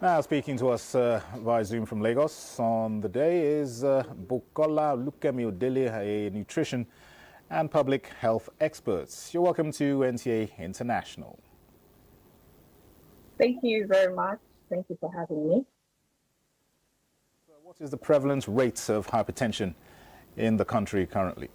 Now speaking to us via Zoom from Lagos on the day is Bukola Lukemi-Odele, a nutrition and public health expert. You're welcome to NTAi International. Thank you very much. Thank you for having me. So what is the prevalent rate of hypertension in the country currently?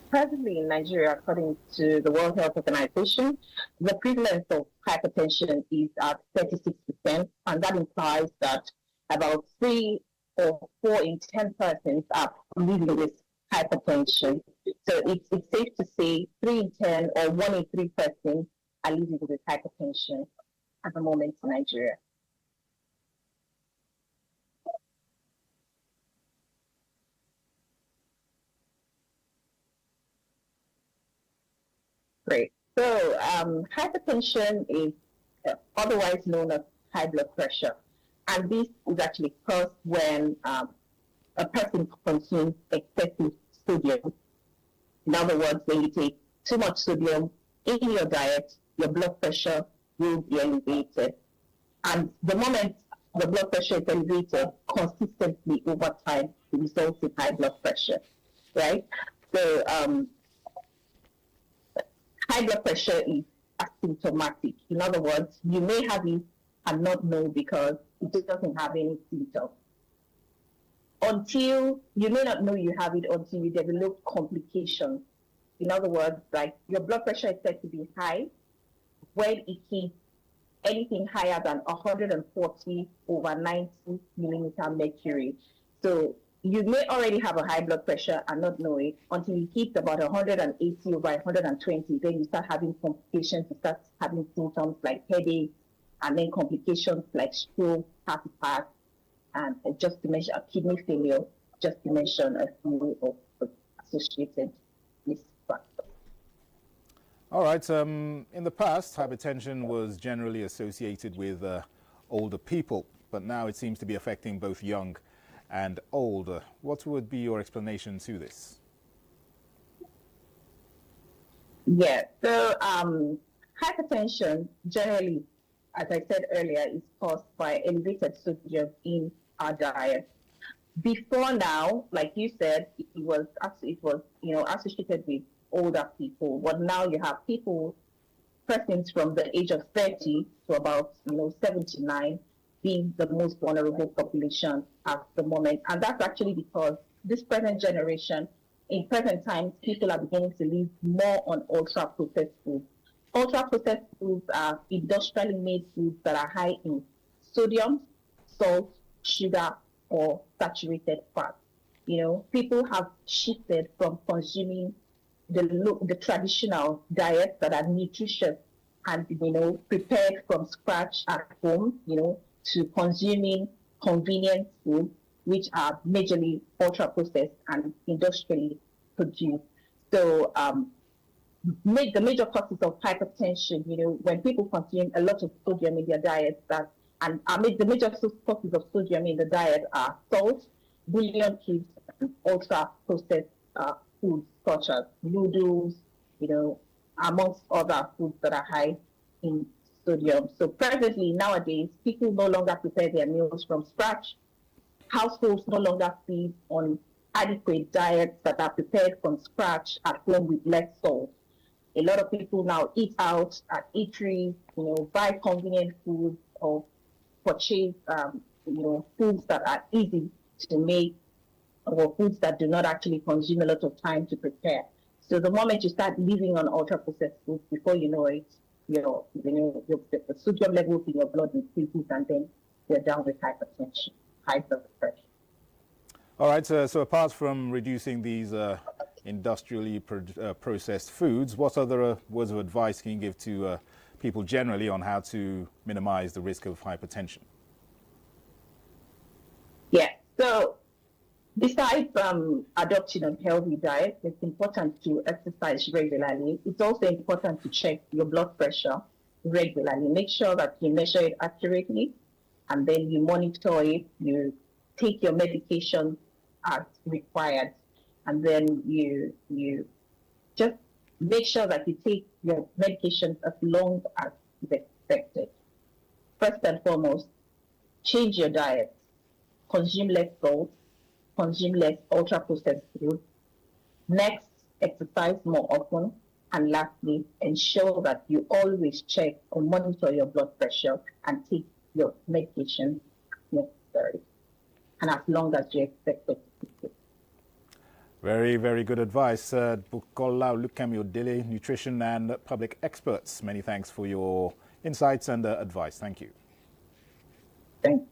Presently in Nigeria, according to the World Health Organization, the prevalence of hypertension is at 36%, and that implies that about 3 or 4 in 10 persons are living with hypertension. So it's safe to say 3 in 10 or 1 in 3 persons are living with hypertension at the moment in Nigeria. Great. So hypertension is otherwise known as high blood pressure. And this is actually caused when a person consumes excessive sodium. In other words, when you take too much sodium in your diet, your blood pressure will be elevated. And the moment the blood pressure is elevated consistently over time, it results in high blood pressure, right? So high blood pressure is asymptomatic. In other words, you may have it and not know because it doesn't have any symptoms. You may not know you have it until you develop complications. In other words, like your blood pressure is said to be high when it hits anything higher than 140/90 millimeter mercury. So you may already have a high blood pressure and not know it until you hit about 180/120. Then you start having complications, you start having symptoms like headache, and then complications like stroke, heart attack, and just to mention kidney failure, just to mention a few of the associated risk factors. All right. In the past, hypertension was generally associated with older people, but now it seems to be affecting both young and old. What would be your explanation to this? Yeah, so hypertension generally, as I said earlier, is caused by elevated sodium in our diet. Before now, like you said, it was associated with older people. But now you have persons from the age of 30 to about 79 being the most vulnerable population at the moment. And that's actually because this present generation, in present times, people are beginning to live more on ultra-processed foods. Ultra-processed foods are industrially made foods that are high in sodium, salt, sugar, or saturated fat. People have shifted from consuming the traditional diets that are nutritious and prepared from scratch at home, to consuming convenient foods, which are majorly ultra-processed and industrially produced. So the major causes of hypertension, when people consume a lot of sodium in their diets, the major causes of sodium in the diet are salt, bouillon cubes, and ultra-processed foods such as noodles, amongst other foods that are high in sodium. So presently, nowadays, people no longer prepare their meals from scratch. Households no longer feed on adequate diets that are prepared from scratch at home with less salt. A lot of people now eat out at eateries, buy convenient foods or purchase, foods that are easy to make or foods that do not actually consume a lot of time to prepare. So the moment you start living on ultra-processed foods, before you know it, the sodium levels in your blood increases, and then you're down with hypertension, high blood pressure. All right. So apart from reducing these industrially processed foods, what other words of advice can you give to people generally on how to minimize the risk of hypertension? Yeah. So besides adopting a healthy diet, it's important to exercise regularly. It's also important to check your blood pressure regularly. Make sure that you measure it accurately, and then you monitor it. You take your medication as required, and then you just make sure that you take your medications as long as expected. first and foremost, change your diet. Consume less salt, consume less ultra-processed food. Next, exercise more often. And lastly, ensure that you always check or monitor your blood pressure and take your medication necessary. And as long as you expect it to take. Very, very good advice. Bukola Olukemi-Odele, nutrition and public experts. Many thanks for your insights and advice. Thank you. Thank you.